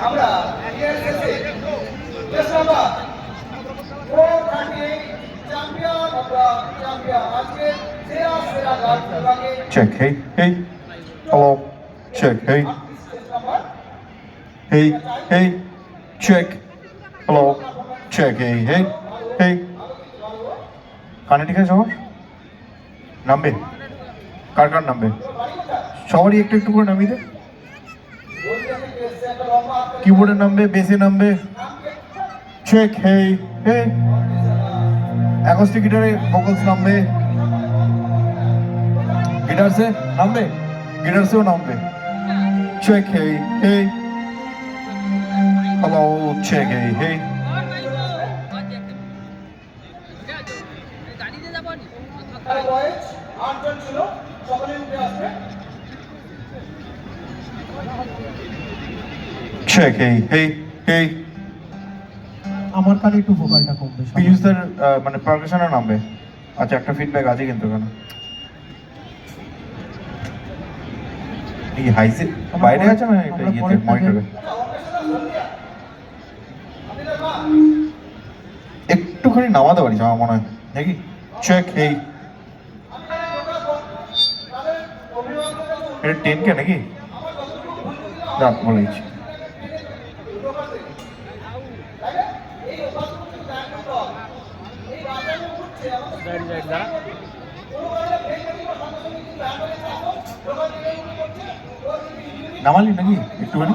আমরা check, hey, hey, hello, check, hey, hey, hey, check, hello, check, hey, hey, hey, কানে ঠিক আছে সবার? নামবে? কার কার নামবে? সবারই একটু একটু করে নামিয়ে দে। কিবোর্ডে নামবে, বেসে নামবে, চেক, হেই, হে, অ্যাকোস্টিক গিটারে ভোকালস নামবে, গিটারসে নামবে, গিটারসেও নামবে, চেক, হেই, হেই, হ্যালো, চেক, হেই, হেই। চেক, হেই, হেই, হেই। আমার কানে একটু ভোকালটা কমবে। পিউষদের মানে পারকাশনের নামবে। আচ্ছা, একটা ফিডব্যাক আছে কিন্তু এখানে। এই হাইসে বাইরে আছে না এটা ইয়েতে মনিটরে? একটুখানি নামাতে পারিস আমার মনে হয় নাকি? চেক, হেই। এটা 10K নাকি? না, বলে দিচ্ছি। নামালি নাকি একটুখানি?